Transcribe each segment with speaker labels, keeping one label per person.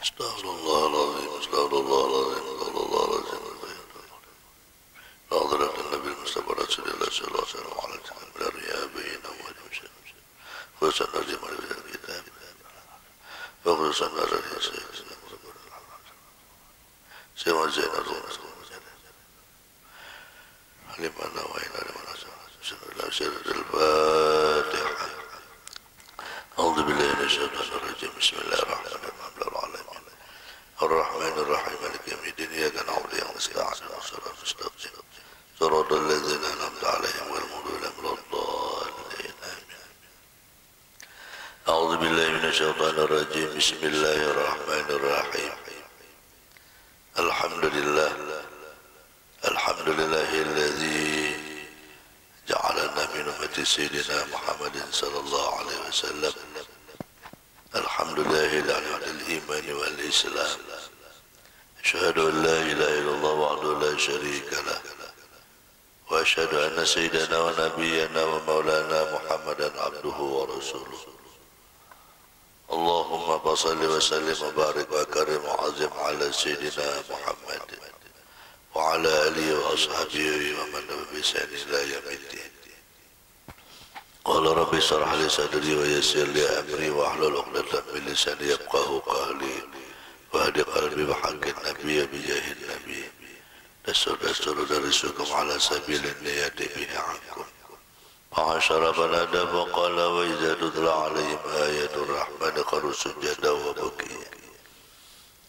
Speaker 1: Astagfirullahaladzim, astagfirullahaladzim, astagfirullahaladzim. Hadirat Nabi Mustafa Rasulullah sallallahu alaihi wasallam dari abaina wa jumsana. Khususan dari manusia kita. Khususan dari Sayyidina Zainal Halimana wa ila mana sallallahu alaihi Al-Fatihah. A'udzu billahi minasyaitonir rajim. Bismillahirrahmanirrahim. Ar-Rahmanir Rahim. Maliki yaumiddin. Iyyaka na'budu wa iyyaka nasta'in. Shiratal ladzina an'amta 'alaihim ghairil maghdubi 'alaihim waladdallin. Amin. A'udzu billahi minasyaitonir rajim. Bismillahirrahmanirrahim. Alhamdulillah. Alhamdulillahilladzi ja'alana min ummati sayyidina Muhammadin sallallahu alaihi wasallam. Alhamdulillahil alil iman wal islam. Asyhadu an la ilaha illallah wahdahu la syarika lah. Wa asyhadu anna sayyidana wa nabiyyana wa maulana Muhammadan abduhu wa rasuluh. Allahumma salli wa sallim wa barik wa karim wa azim ala sayyidina Muhammadin wa ala alihi wa ashabihi wa man tabi'ahum bi ihsan ila yaumiddin. Qala rabbi shrah li sadri wa yassir li amri wa hlul 'uqdatam min lisani yafqahu qawli wa hadi qalbi bi haqqin nabiy bi jahin nabiy. Tasawwur dari sukum ala sabilin niyati bihi ankum. Fa'ashara banada wa qala wa idza tutla 'alaihim ayatul rahmani qalu sujada wa bukiya.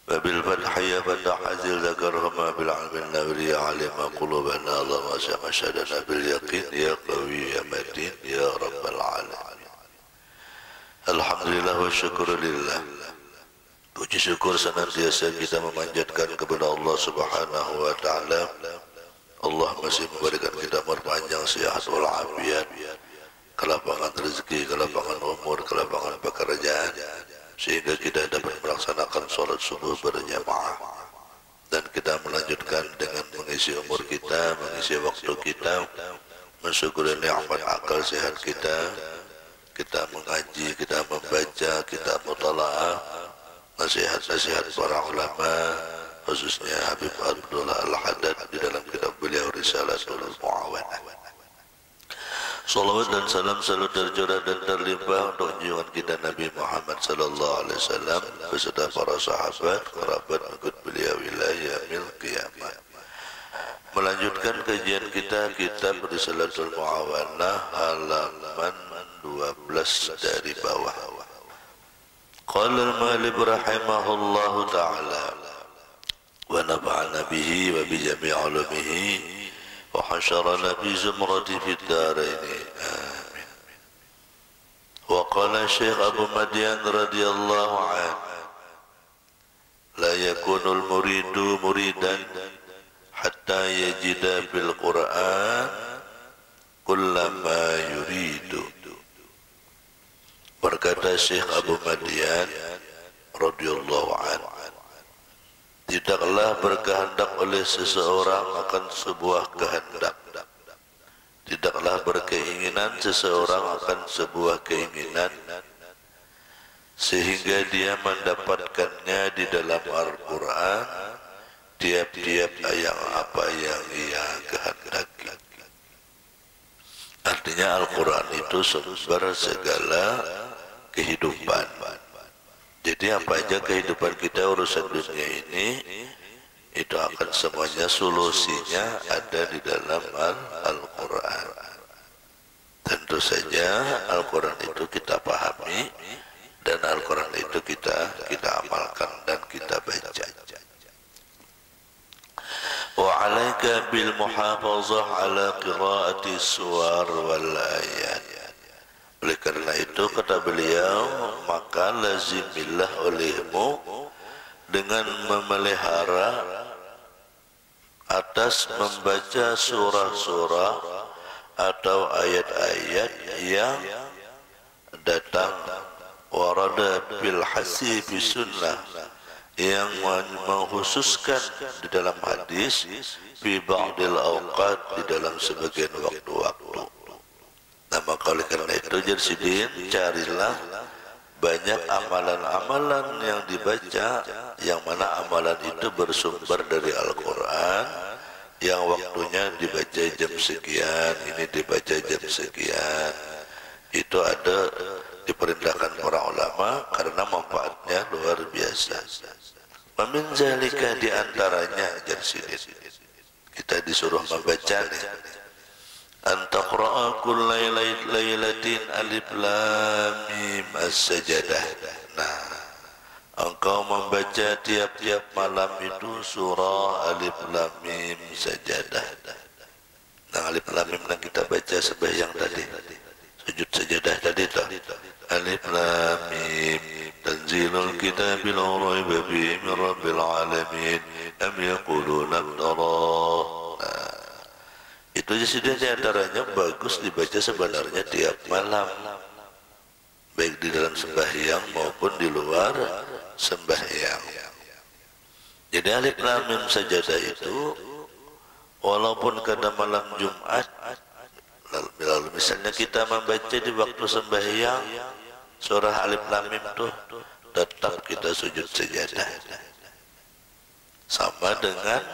Speaker 1: Wabil fathiyya fatahazil zakarhuma bil 'ilmin nabri 'alima qulubana Allah wa syahadana bil yaqin ya qawi ya matin ya rabbal alamin. Alhamdulillah wa syukrulillah. Puji syukur senantiasa kita memanjatkan kepada Allah Subhanahu wa taala. Allah masih memberikan kita umur panjang, sehat wal afiat, kelapangan rezeki, kelapangan umur, kelapangan pekerjaan, sehingga kita dapat melaksanakan sholat subuh berjamaah dan kita melanjutkan dengan mengisi umur kita, mengisi waktu kita, mensyukuri nikmat akal sehat kita, kita mengaji, kita membaca, kita mutalaah nasihat-nasihat para ulama, khususnya Habib Abdullah Al-Haddad di dalam kitab beliau Risalatul Mu'awanah. Salawat dan salam selalu tercurah dan terlimpah untuk junjungan kita Nabi Muhammad sallallahu alaihi wasallam beserta para sahabat, kerabat ikut beliau ila yaumil qiyamah. Melanjutkan kajian kita kitab Risalatul Mu'awanah halaman 12 dari bawah. Qala al-Malik rahimahullahu ta'ala wa nafa'ana bihi wa bi jami' ulumihi wa hasyarana bi zumrati fid darain. Amin. Wa qala Syekh Abu Madian radhiyallahu anhu la yakunul muridu muridan hatta yajida bil Qur'an kullama yuridu. Berkata Syekh Abu Madian radhiyallahu anhu, tidaklah berkehendak oleh seseorang akan sebuah kehendak, tidaklah berkeinginan seseorang akan sebuah keinginan sehingga dia mendapatkannya di dalam Al-Quran tiap-tiap ayat apa yang ia kehendaki. Artinya Al-Quran itu sumber segala kehidupan. Jadi apa aja kehidupan kita urusan dunia ini itu akan semuanya solusinya ada di dalam Al-Quran. Tentu saja Al-Quran itu kita pahami dan Al-Quran itu kita amalkan dan kita baca. Wa 'alaika bil muhafazah 'ala qira'ati suwar wal ayat. Oleh karena itu kata beliau, maka lazimillah olehmu dengan memelihara atas membaca surah-surah atau ayat-ayat yang datang warada bil hasibi sunnah, yang mengkhususkan di dalam hadis fi ba'dil awqat, di dalam sebagian waktu-waktu. Nah maka oleh karena itu Jersidin, carilah banyak amalan-amalan yang dibaca, yang mana amalan itu bersumber dari Al-Quran, yang waktunya dibaca jam sekian, ini dibaca jam sekian. Itu ada diperintahkan para ulama karena manfaatnya luar biasa. Min zalika di antaranya Jarsidin, kita disuruh membaca nih, an taqra'a kulla lailatin alif lam mim as-sajdah. Nah, engkau membaca tiap-tiap malam itu surah alif lam mim sajdah. Nah, alif lam mim yang kita baca sembahyang tadi, sujud sajadah tadi tu, alif lam mim tanzilul kitabil la raiba fihi min rabbil alamin am yaquluna iftara. Itu jadi antaranya bagus dibaca sebenarnya tiap malam, baik di dalam sembahyang maupun di luar sembahyang. Jadi alif lam mim sajadah itu walaupun pada malam Jumat, lalu misalnya kita membaca di waktu sembahyang surah alif lam mim tuh, tetap kita sujud sajadah sama dengan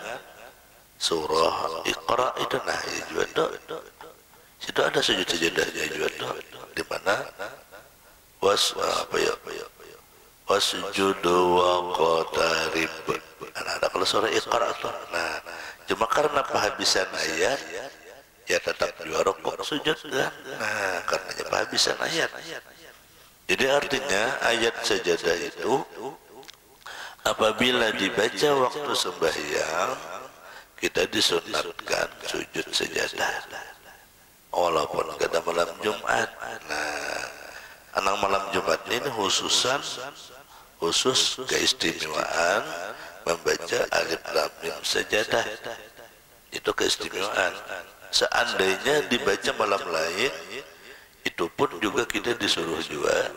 Speaker 1: surah Iqra itu. Nah, ya juga tuh, situ ada sujud sajadahnya juga tuh, di mana wasjudu waqtarib. Nah, ada kalau surah Iqra tuh. Nah, cuma karena kehabisan ayat, ya tetap juga rukuk sujud kan. Nah, karenanya kehabisan ayat. Jadi artinya ayat sajadah itu apabila dibaca waktu sembahyang, kita disunatkan sujud sajadah walaupun pada malam Jumat. Nah, anak malam Jumat ini khusus keistimewaan membaca alif lam mim sajadah. Itu keistimewaan. Seandainya dibaca malam lain, itu pun juga kita disuruh juga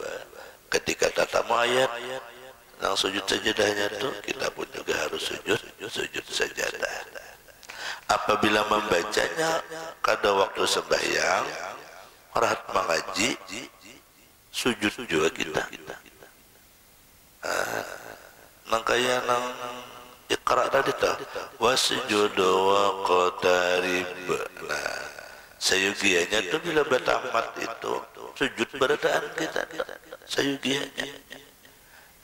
Speaker 1: ketika tatamu ayat yang sujud sajadahnya itu, kita pun juga harus sujud sajadah. Apabila membacanya pada waktu sembahyang, rahat mengaji, sujud juga kita. Nang kaya nang Iqra tadi tu, wasjudu waqtarib. Nah, sayugianya tu bila bertamat itu sujud berdaan kita, sayugianya.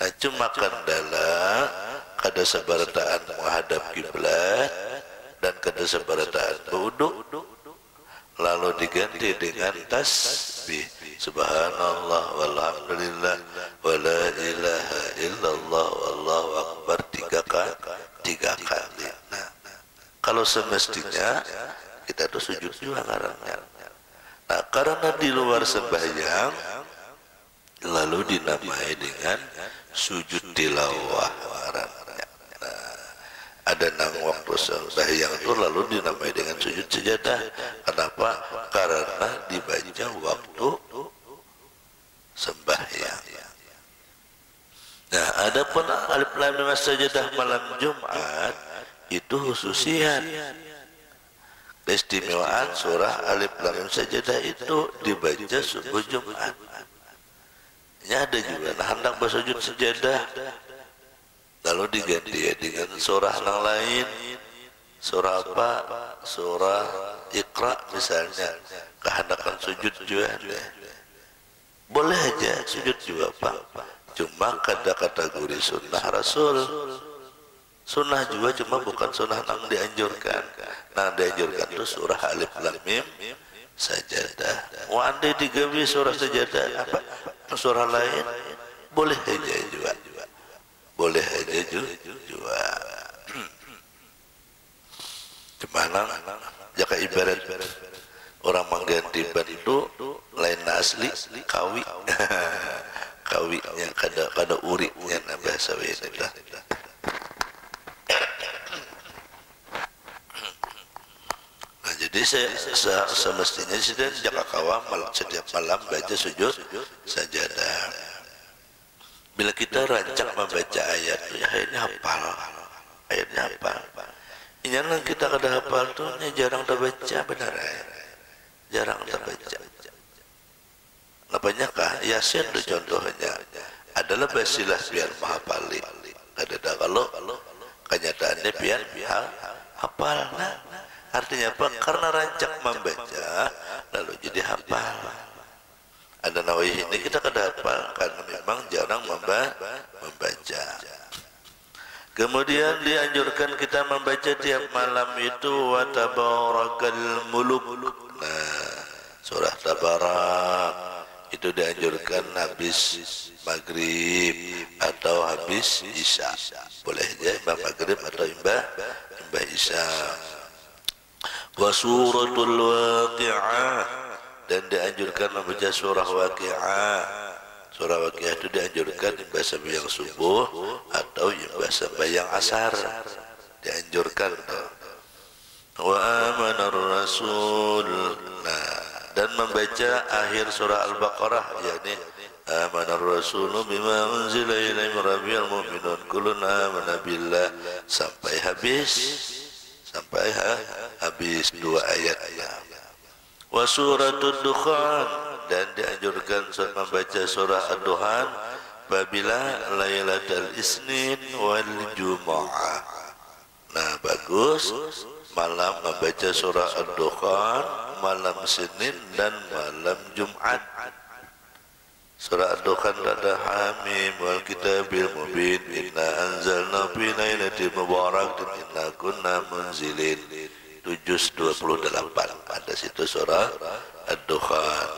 Speaker 1: Nah, cuma kendala kada seberdaan menghadap kiblat dan kada seberdaan berwuduk, lalu diganti dengan tasbih subhanallah walhamdulillah wala ilaha illallah wallahu akbar 3 kali. Nah, kalau semestinya kita tuh sujud juga karena. Nah, karena di luar sembahyang lalu dinamai dengan sujud tilawah. Nah, ada nang waktu sembahyang itu lalu dinamai dengan sujud sajadah. Kenapa? Karena dibaca waktu sembahyang. Nah, adapun alif lam mim sajadah malam Jumat itu khususiat. Keistimewaan surah alif lam mim sajadah itu dibaca subuh Jumat. Ini ada juga nah hendak bersujud sajadah lalu diganti dengan surah yang lain. Surah apa? Surah Iqra misalnya, kehendakan sujud juga boleh aja sujud juga Pak. Cuma kada kategori sunnah Rasul. Sunnah juga cuma bukan sunnah yang dianjurkan. Nah, dianjurkan itu surah alif lam mim sajadah. Wandai digawe surah sajadah apa? Surah lain boleh aja juga. Boleh aja juga. Cuma jika ibarat orang mengganti ban itu lain asli kawi. Kawinya kada uriknya nah bahasa ini dah. Nah, jadi semestinya sudah jaka kawan setiap malam baca sujud sajadah. Bila kita rancang membaca ayat tu, ya ayatnya hafal. Ini yang kita kada hafal tu jarang terbaca benar. Jarang terbaca. Apanyakah? Yasin itu contohnya adalah basilah biar menghafali. Ada kalau kenyataannya biar hafal. Nah, artinya apa? Karena rancak membaca lalu jadi hafal. Ada Nawawi ini kita kada hafal karena memang jarang membaca. Kemudian dianjurkan kita membaca tiap malam itu wa tabarakal muluk. Nah, surah Tabarak itu dianjurkan habis maghrib atau habis isya. Boleh aja imbah maghrib atau imbah isya. Wa suratul waqi'ah, dan dianjurkan membaca surah waqi'ah. Surah waqi'ah itu dianjurkan imbah sembahyang subuh atau imbah sembahyang asar. Dianjurkan. Wa amanar rasul. Nah, dan membaca akhir surah Al-Baqarah, yakni amanar rasulu bima unzila ilaihi min rabbil mu'minun kullun amana billah sampai habis 2 ayatnya. Wa suratul Dukhan, dan dianjurkan membaca surah Ad-Dukhan apabila Lailatul Isnin wal Jumu'ah. Nah, bagus malam membaca surah Ad-Dukhan, malam Senin dan malam Jumat. Surah Ad-Dukhan ada Hamim wal kitabil mubin inna anzalna fi lailatin mubarakatin inna kunna munzilin 728. Ada situ surah Ad-Dukhan.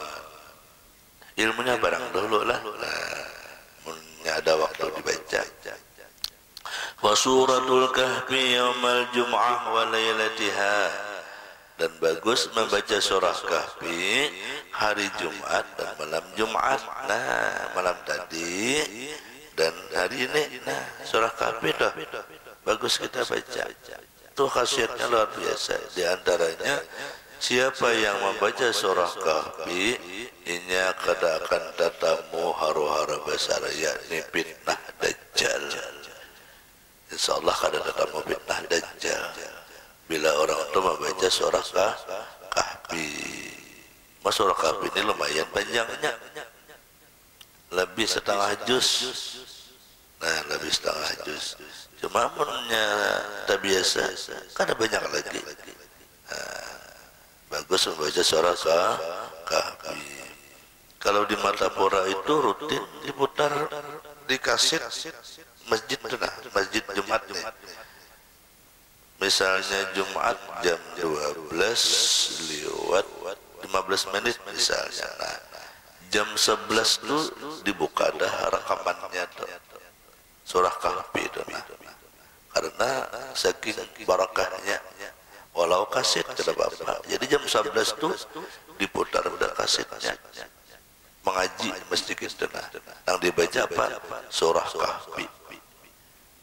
Speaker 1: Ilmunya barang dulu lah. Nah, ada waktu dibaca. Wa suratul Kahfi yaumal Jum'ah wa lailatiha, dan bagus membaca surah Kahfi hari Jumat dan malam Jumat. Nah, malam tadi dan hari ini, nah surah Kahfi dah bagus kita baca. Itu khasiatnya luar biasa. Di antaranya siapa yang membaca surah Kahfi ini kada akan tatamu hara-hara besar, yakni fitnah Dajjal. InsyaAllah kada tatamu fitnah Dajjal bila orang itu membaca surah Kahfi. Mas surah Kahfi ini lumayan panjangnya, lebih setengah juz. Nah, lebih setengah juz. Cuma punya tak biasa, kan ada banyak lagi. Nah, bagus membaca surah Kahfi. Kalau di Martapura itu rutin diputar di kaset masjid itu, nah masjid Jumat nih. Misalnya Jumat jam 12 lewat 15 menit misalnya. Nah, jam 11 itu dibuka dah rekamannya tuh surah Kahfi itu. Nah, karena saking barakahnya, walau kaset tidak apa-apa. Jadi jam 11 itu diputar udah kasetnya. Mengaji masjid itu, nah yang dibaca apa? Surah Kahfi.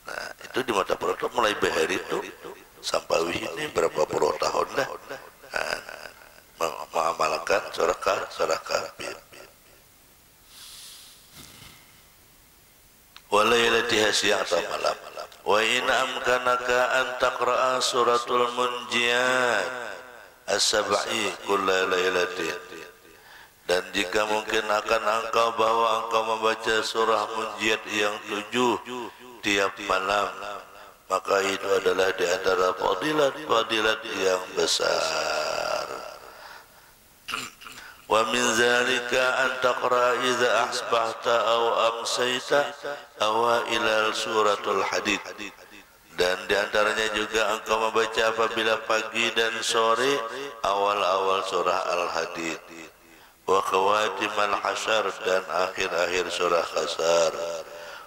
Speaker 1: Nah, itu di Martapura itu mulai bahari itu sampai ini berapa puluh tahun dah mengamalkan surah Kahfi. Wa lailatiha siang atau malam. Wa in amkanaka an taqra'a suratul munjiyat as-sab'i kulla lailatin. Dan jika mungkin akan engkau bahwa engkau membaca surah Munjiyat yang 7 tiap malam, maka itu adalah di antara fadilat yang besar. Wa min zalika an taqra idza asbahta aw amsayta awailal suratul Hadid. Dan di antaranya juga engkau membaca apabila pagi dan sore awal-awal surah Al-Hadid. Wa khawatimul Hasyr, dan akhir-akhir surah Hasyr.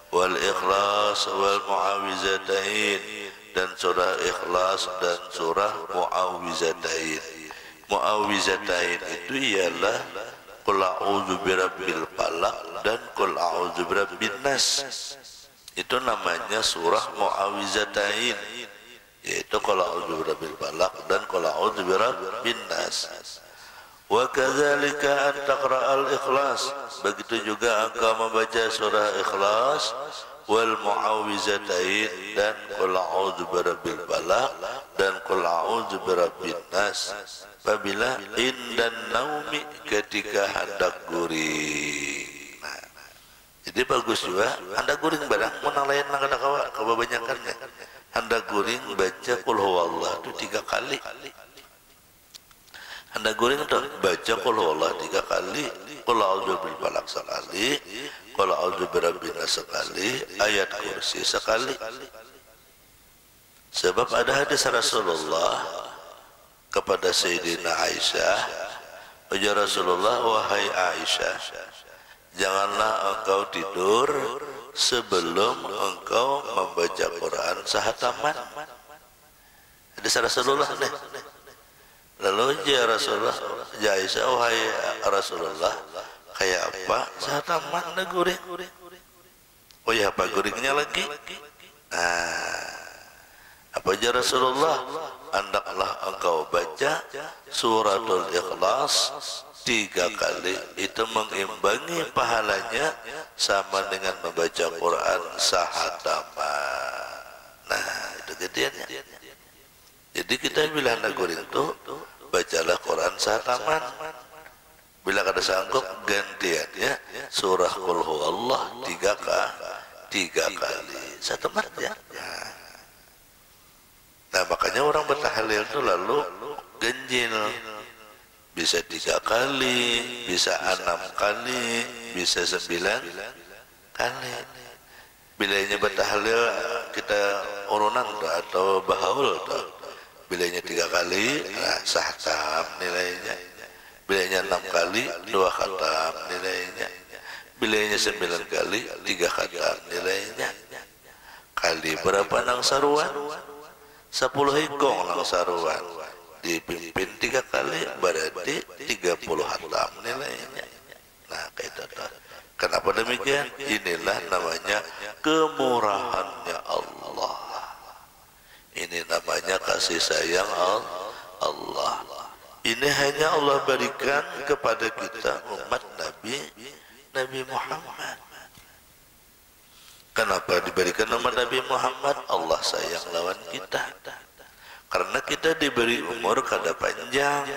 Speaker 1: Wal Ikhlas wal Mu'awizatain, dan surah Ikhlas dan surah Mu'awizatain. Mu'awizatain itu ialah Qul a'udzu birabbil falaq dan Qul a'udzu birabbin nas. Itu namanya surah Mu'awizatain, yaitu Qul a'udzu birabbil falaq dan Qul a'udzu birabbin nas. Wa kadzalika an taqra'al Ikhlas, begitu juga engkau membaca surah Ikhlas wal mu'awwizatain dan qul a'udzu birabbil falaq dan qul a'udzu birabbin nas apabila indan naumi ketika hendak guring. Nah, jadi bagus juga hendak guring barang mun lain nang kada kawa kebanyakannya hendak guring baca qul huwallah itu 3 kali. Hendak guring itu baca qul huwallah 3 kali, qul a'udzu birabbil falaq sekali, qul a'udzu birabbin nas sekali, ayat kursi sekali. Sebab ada hadis Rasulullah kepada Sayyidina Aisyah, ujar Rasulullah, wahai Aisyah, janganlah engkau tidur sebelum engkau membaca Quran sehataman. Hadis Rasulullah nih. Lalu ya Rasulullah, ya Aisyah, wahai Rasulullah, kayak apa sehataman na guring? Oh ya, apa guringnya lagi? Apa aja Rasulullah? Hendaklah engkau baca suratul Ikhlas 3 kali, itu mengimbangi pahalanya sama dengan membaca Quran sahataman. Nah, itu gedeannya. Jadi kita bila hendak guring itu bacalah Quran sahataman. Bila kada sanggup gantiannya surah Qul huwallah 3 kali sahataman ya. Nah, makanya orang bertahlil itu lalu ganjil, bisa 3 kali, bisa 6 kali, bisa 9 kali. Bilanya bertahlil kita urunan atau bahaul tuh. Bilanya 3 kali, nah, sahtam nilainya. Bilanya 6 kali, 2 khatam nilainya. Bilanya 9 kali, 3 khatam nilainya. Kali berapa nang saruan? 10 hikong nang saruan. Dipimpin 3 kali, berarti 30 khatam nilainya. Nah, kayak itu. Kenapa demikian? Inilah namanya kemurahannya Allah. Ini namanya kasih sayang Allah. Ini hanya Allah berikan kepada kita umat Nabi Muhammad. Kenapa diberikan umat Nabi Muhammad? Allah sayang lawan kita. Karena kita diberi umur kada panjang.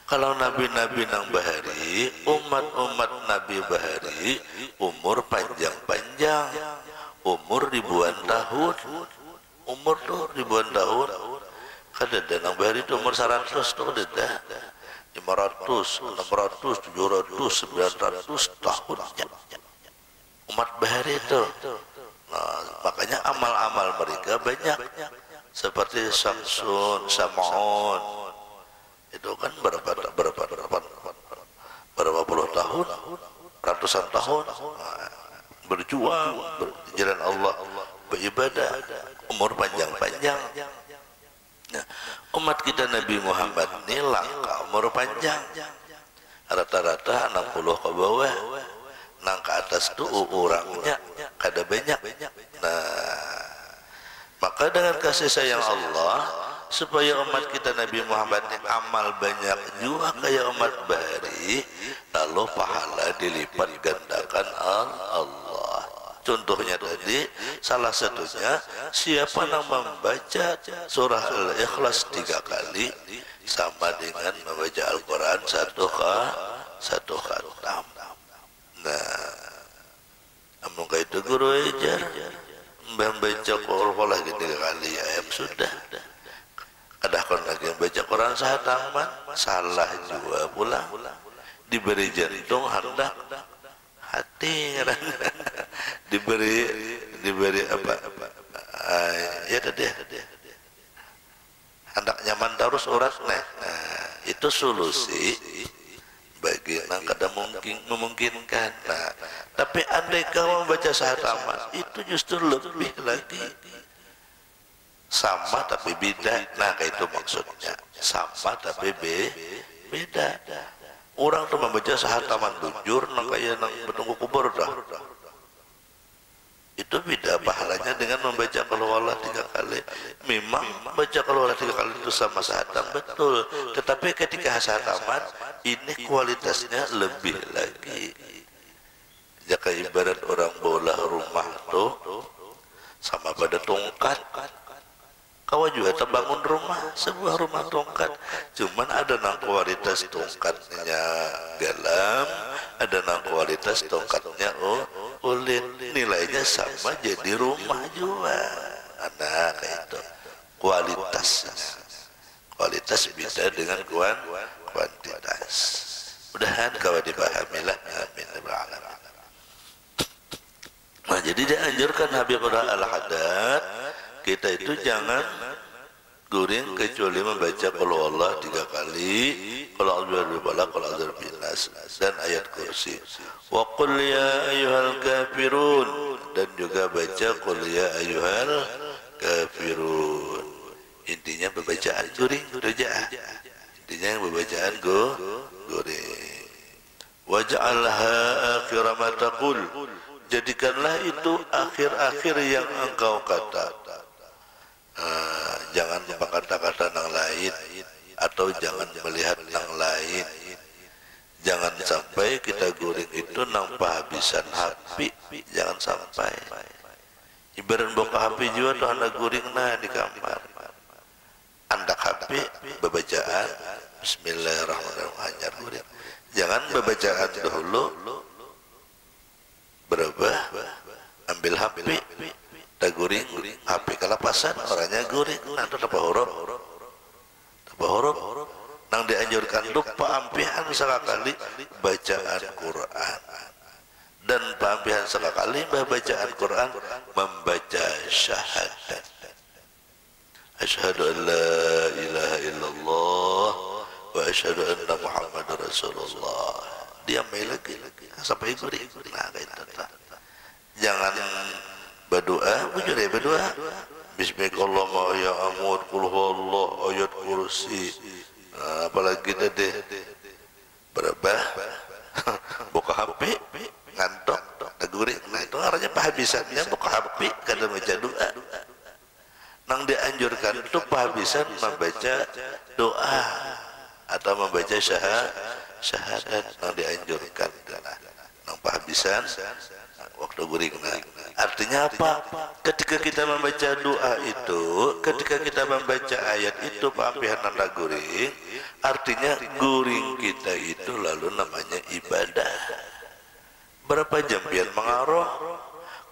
Speaker 1: Kalau nabi-nabi nang bahari, umat-umat Nabi bahari, umur panjang-panjang, umur ribuan tahun, umur tuh ribuan tahun. Kada ada nang bahari itu umur 100 tuh kada, 500, 600, 700, 900 tahun. Umat bahari itu. Nah, makanya amal-amal mereka banyak. Seperti Samsun, Sam'un, itu kan berapa puluh tahun, ratusan tahun berjuang berjalan Allah, beribadah, umur panjang-panjang. Nah, umat kita Nabi Muhammad ini langka umur panjang, rata-rata 60 ke bawah, nang ke atas itu orangnya kada banyak. Nah, maka dengan kasih sayang Allah, supaya umat kita Nabi Muhammad ini amal banyak juga kayak umat bahari, lalu pahala dilipat gandakan Allah. Contohnya tadi, salah satunya siapa yang membaca surah Al-Ikhlas 3 kali sama dengan membaca Al-Quran satu khatam. Nah, namun itu guru ajar membaca Quran lagi 3 kali ayat sudah. Kadang lagi baca Quran sahataman, salah juga pulang. Diberi jantung hendak hati, diberi apa? Ya tadi. Hendak nyaman terus urat. Nah, itu solusi bagi yang kada memungkinkan. Nah, tapi andai kau membaca sahataman, itu justru lebih lagi. Sama tapi beda. Nah, kayak itu maksudnya. Sama tapi beda. Orang tuh membaca sahataman bujur, nah kayak nang menunggu kubur dah. Itu beda pahalanya dengan membaca Qul-Huwallah 3 kali. Memang membaca Qul-Huwallah 3 kali itu sama sahatam, betul. Tetapi ketika sahataman, ini kualitasnya lebih lagi. kayak ibarat orang bola rumah tuh sama pada tongkat. Kau juga terbangun rumah, sebuah rumah tongkat. Cuman ada nang kualitas tongkatnya galam, ada nang kualitas tongkatnya ulin. Nilainya sama jadi rumah juga. Nah kayak itu kualitasnya. Kualitas beda dengan kuantitas. Mudahan kau dipahamilah. Amin. Nah jadi dianjurkan Habib Al-Haddad kita itu jangan guring kecuali membaca qul huwallah 3 kali, qul a'udzu birabbil falaq, qul a'udzu birabbin nas dan ayat kursi. Wa qul ya ayyuhal kafirun dan juga baca qul ya ayyuhal kafirun. Intinya pembacaan guring rojaah. Intinya pembacaan guring. Waj'alha akhir ma taqul. Jadikanlah itu akhir-akhir yang engkau kata. Jangan berkata-kata yang lain atau jangan melihat yang lain. Jangan sampai kita guring itu nang penghabisan HP. Jangan sampai. Ibarat buka HP juga tuh anda guring nah di kamar. Anda HP bacaan Bismillahirrahmanirrahim hanyar guring. Jangan bacaan dahulu berubah ambil HP tak guring HP kelapasan orangnya guring nah itu apa huruf nang dianjurkan lupa ampihan sekali bacaan Quran dan pampihan sekali bacaan Quran membaca syahadat asyhadu an la ilaha illallah wa asyhadu anna muhammadar rasulullah dia lagi sampai guring nah kayak itu jangan berdoa, bujur ya berdoa. Bismillahirrahmanirrahim ya amud qul huwallah ayat kursi. Nah, apalagi tadi berubah buka HP ngantok guring. Nah itu artinya penghabisannya buka HP kada baca doa. Nang dianjurkan itu penghabisan membaca doa atau membaca syahadat nang dianjurkan. Nang penghabisan waktu guring. Artinya apa? Ketika kita membaca doa itu, ketika kita membaca ayat itu pampihan nanda guring, artinya guring kita itu lalu namanya ibadah. Berapa jam pian mengaruh?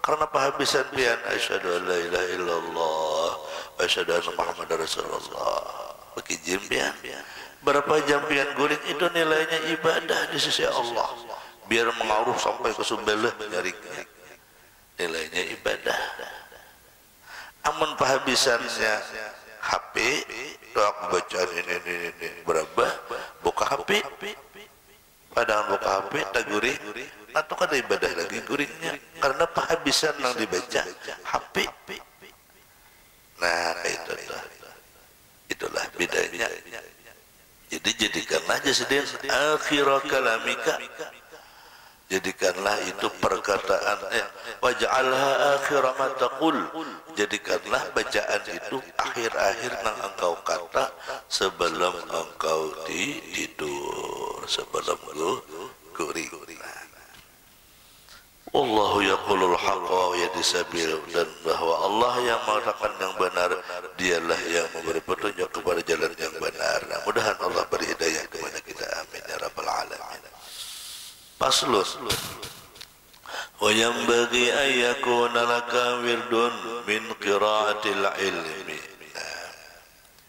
Speaker 1: Karena penghabisan pian asyhadu an la ilaha illallah wa asyhadu anna muhammadar rasulullah. Bagi jam pian. Berapa jam pian guring itu nilainya ibadah di sisi Allah. Biar mengaruh sampai ke sumbelah nyaringnya. Nilainya ibadah. Amun penghabisannya HP, doa bacaan ini berapa? Buka HP, padahal buka HP tak guring, atau kan ibadah lagi guringnya, karena penghabisan yang dibaca HP. Nah itulah bedanya. Jadi jadikanlah jasdin akhir kalamika. Jadikanlah itu perkataan waj'alha akhir ma taqul. Jadikanlah bacaan itu akhir-akhir yang engkau kata sebelum engkau tidur, sebelum guring. Wallahu yaqulul haqqa wa yahdi sabil, dan bahwa Allah yang mengatakan yang benar, dialah yang memberi petunjuk kepada jalan yang benar. Nah, mudahan Allah beri hidayah kepada kita, amin ya rabbal alamin. Faslun wa yanbaghi an yakuna laka wirdun min qiraatil ilmi.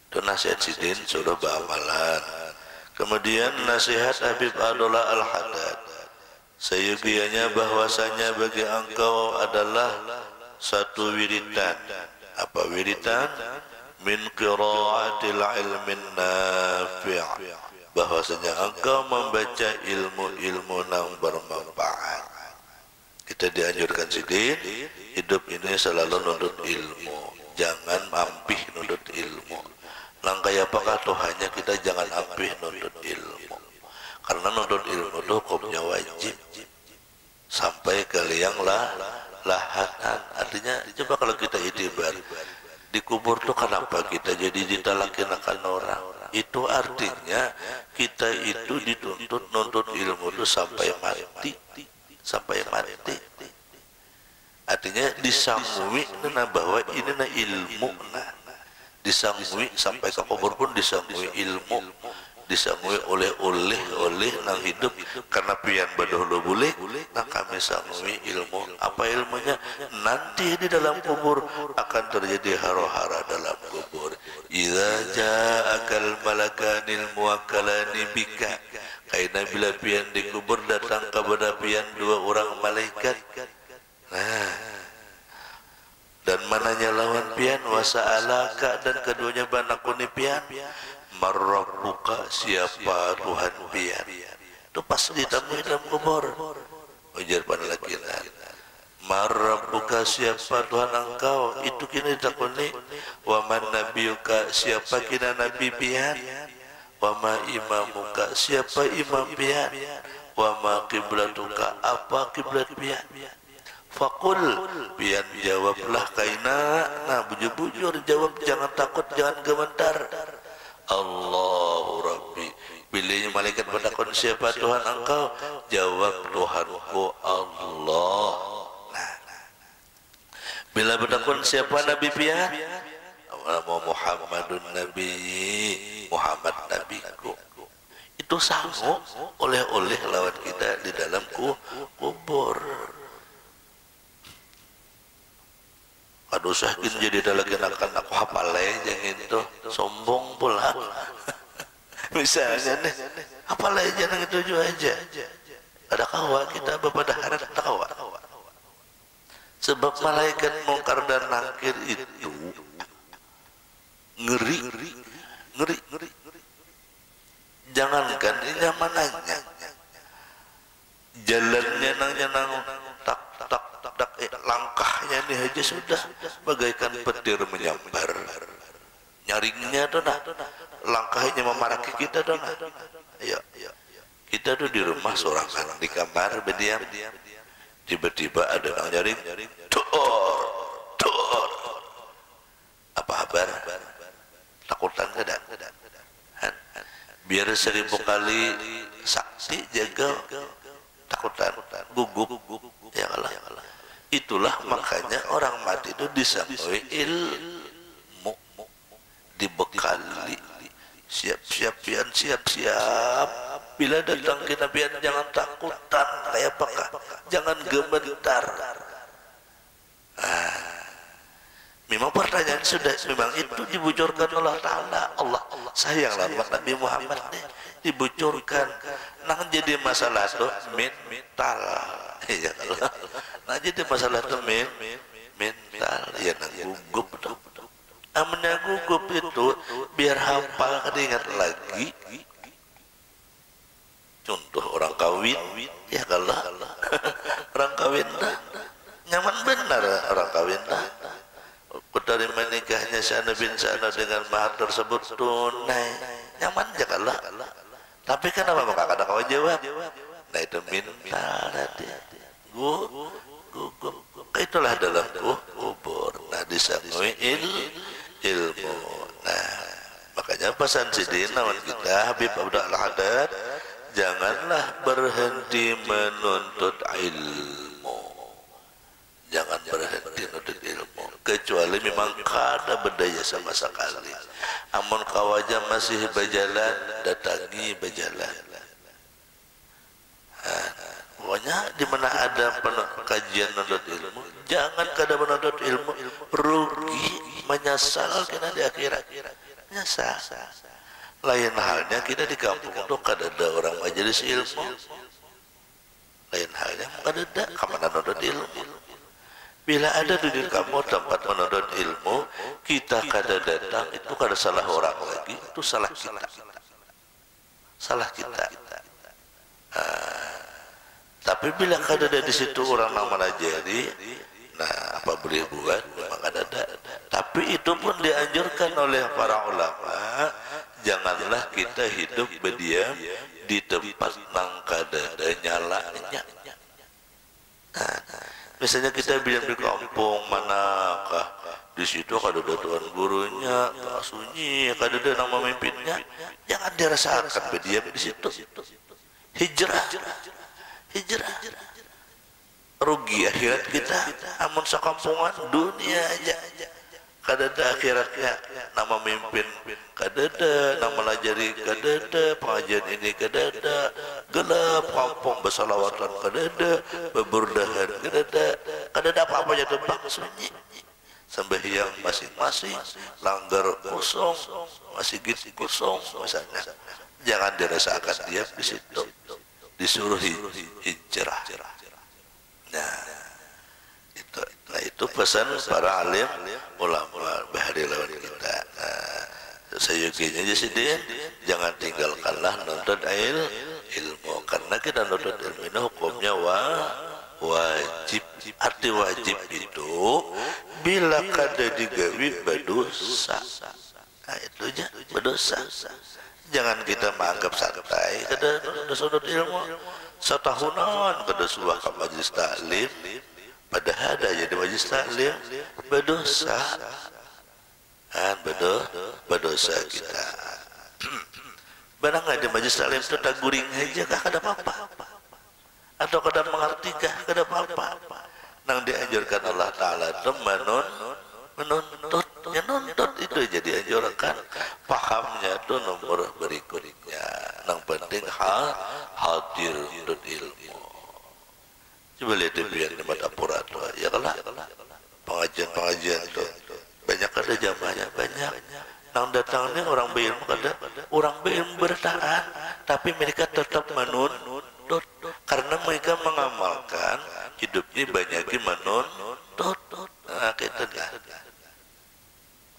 Speaker 1: Itu nasihat sidin sudah beramalan. Kemudian nasihat Habib Abdullah Al-Haddad, sayugianya bahwasanya bagi engkau adalah satu wiridan. Apa wiridan? Min qiraatil ilmin nafi', bahwasanya engkau membaca ilmu-ilmu yang bermanfaat. Kita dianjurkan sidin hidup ini selalu nuntut ilmu, jangan ampih nuntut ilmu. Langkah apakah tuh hanya kita jangan ampih nuntut ilmu, karena nuntut ilmu itu hukumnya wajib sampai ke liang lahanan. Artinya coba kalau kita itibar di kubur tuh kenapa kita jadi ditalakin akan orang? Itu artinya kita itu dituntut nuntut ilmu itu sampai mati, sampai mati. artinya disangui na bahwa ini na ilmu na disangui sampai ke kubur pun disangui ilmu, disangui oleh nang hidup karena pian badohlo boleh nang kami sangui ilmu. Apa ilmunya? Nanti di dalam kubur akan terjadi hara-hara dalam kubur. Idza ja'akal malakanil muwakkalani bika, karena bila pian di kubur datang kepada pian dua orang malaikat. Nah, dan mananya lawan pian wasa'alaka, dan keduanya banakuni pian marrabbuka, siapa Tuhan pian. Itu pas ditemui dalam kubur. Ujar panlakinan, marrabbuka, siapa Tuhan engkau. Itu kini ditakuni. Wa man nabiyuka, siapa kina nabi pian. Wa ma imamuka, siapa imam pian. Wa ma qiblatuka, apa kiblat pian. Fakul, pian jawablah kaina. Nah, bujur-bujur jawab, jangan takut, jangan gemetar. Allahu Rabbi. Bilanya malaikat bertakun, siapa Tuhan engkau? Jawab, Tuhanku Allah. Nah, bila bertakun, siapa Nabi pian? Muhammadun Nabi, Muhammad Nabiku. Itu sanggup oleh-oleh lawan kita di dalam kubur. Aduh, sakin jadi lagi akan aku hafal aja gitu, sombong pula. Misalnya nih, hafal aja nang itu aja. Ada kawa kita bepada harap kawa. Sebab malaikat mungkar dan nakir itu ngeri. Jangankan ini nyamanannya, jalannya nang tak langkahnya ini aja sudah bagaikan petir menyambar. Nyaringnya tuh nah, langkahnya memaraki kita tuh nah. Ya, kita tuh di rumah seorang anak di kamar berdiam, tiba-tiba ada yang nyaring, tuor. Apa kabar? Takutan kada? Biar 1000 kali saksi jaga takutan, gugup, ya Allah. Itulah makanya orang mati itu disangui ilmu, dibekali, siap. Bila datang kita pian jangan takutan, kayak apakah? Jangan gemetar. Memang pertanyaan sudah, memang itu dibucurkan oleh Allah. Sayanglah Nabi Muhammad dibucurkan. Nah jadi masalah itu mental. Ya Allah. Nah jadi masalah itu mental. Ya nah gugup tuh. Amnya gugup itu biar hafal ingat lagi. Contoh orang kawin, ya Allah. Orang kawin dah nyaman benar orang kawin dah. Dari menikahnya sana bin sana dengan mahar tersebut tunai, nyaman ya Allah. Tapi kenapa maka kadang kau jawab? Nah itu mental tadi. Gugup. Itulah dalam kubur. Nah disangui ilmu. Nah makanya pesan sidin lawan kita Habib Abdul Haddad, janganlah berhenti menuntut ilmu. Jangan berhenti menuntut ilmu, kecuali memang kada berdaya sama sekali. Amun kawaja masih berjalan, datangi berjalan. Pokoknya di mana ada kajian menuntut ilmu, jangan kada menuntut ilmu, rugi, menyesal kena di akhirat. Menyesal. Lain halnya kita di kampung itu kada ada orang majelis ilmu. Lain halnya kada ada kamana menuntut ilmu. Bila ada di kamu tempat menuntut ilmu, kita kada datang, itu kada salah orang lagi, itu salah kita. Salah kita. Tapi bila kada ada di situ orang yang menajari, nah apa boleh buat? Memang kada ada. Tapi itu pun dianjurkan oleh para ulama, janganlah kita hidup berdiam di tempat nang kada ada nyalanya. Misalnya kita bilang di kampung manakah, di situ kada ada tuan gurunya, sunyi, kada ada nama memimpinnya, jangan dirasakan berdiam di situ. Hijrah. rugi akhirat kita. Amun sakampungan dunia aja kadada akhiratnya, nama mimpin kadada, nama lajari kadada, pengajian ini kadada, gelap kampung bersalawatan kadada, beburdahan kadada apa-apa jatuh bang sunyi, sembahyang masing-masing, langgar kosong, masjid kosong misalnya. Jangan dirasakan diam di situ, disuruh hijrah. Nah itu pesan para alim ulama bahari lawan kita. Nah, sayuginya jadi jangan tinggalkanlah nuntut ilmu, karena kita nuntut ilmu ini hukumnya wajib. Arti wajib itu bila kada digawi berdosa. Nah itu aja berdosa. Jangan kita menganggap santai kada nuntut ilmu. Setahunan kada suah ke majelis taklim, padahal ada jadi majelis taklim berdosa, kan berdosa kita. Barang ada majelis taklim itu tak guring aja kah kada apa-apa, atau kada mengerti kah kada apa-apa. Nang dianjurkan Allah Taala itu menuntut, ya nuntut itu jadi anjurkan. Pahamnya itu nomor berikutnya. Nang penting hadir untuk ilmu. Coba lihat biar di mata pura tu, ya kalah pengajian tu banyak ada jamaahnya banyak. Nang datangnya orang berilmu kada, orang berilmu bertahan, tapi mereka tetap menuntut karena mereka mengamalkan hidupnya banyakin menuntut. Nah kita dah.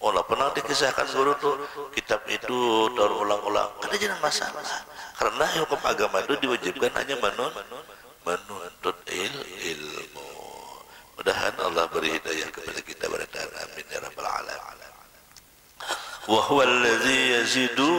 Speaker 1: Olah pernah dikisahkan guru tu kitab itu terulang-ulang, kada jangan masalah karena hukum agama itu diwajibkan hanya menuntut ilmu. Mudah-mudahan Allah beri hidayah kepada kita bertahan. Amin ya rabbal alamin. Wa huwa allazi yazidu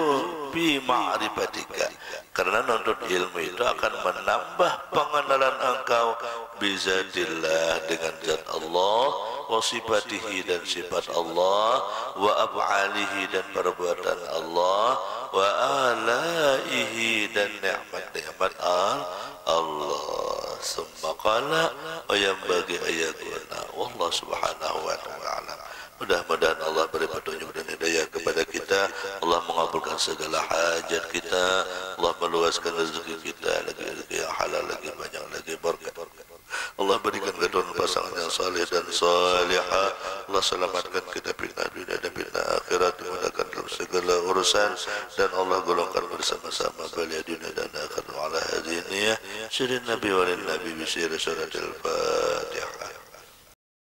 Speaker 1: fi ma'rifatika. Karena nuntut ilmu itu akan menambah pengenalan engkau bizatillah, dengan zat Allah, wa sifatihi dan sifat Allah, wa af'alihi dan perbuatan Allah, wa alaihi dan nikmat-nikmat Allah. Summa qala wa yanbaghi ayakuna wallahu subhanahu wa ta'ala. Mudah-mudahan Allah beri petunjuk dan hidayah kepada kita. Allah mengabulkan segala hajat kita. Allah meluaskan rezeki kita, lagi yang halal, lagi banyak, lagi berkah. Allah berikan keturunan pasangan yang saleh dan salihah. Allah selamatkan kita fitnah dunia dan fitnah akhirat, dimudahkan dalam segala urusan, dan Allah golongkan bersama-sama bahagia dunia dan akhirat. Ala hadhihi niyyah syirin nabi walin nabi bi sirri suratil Fatiha.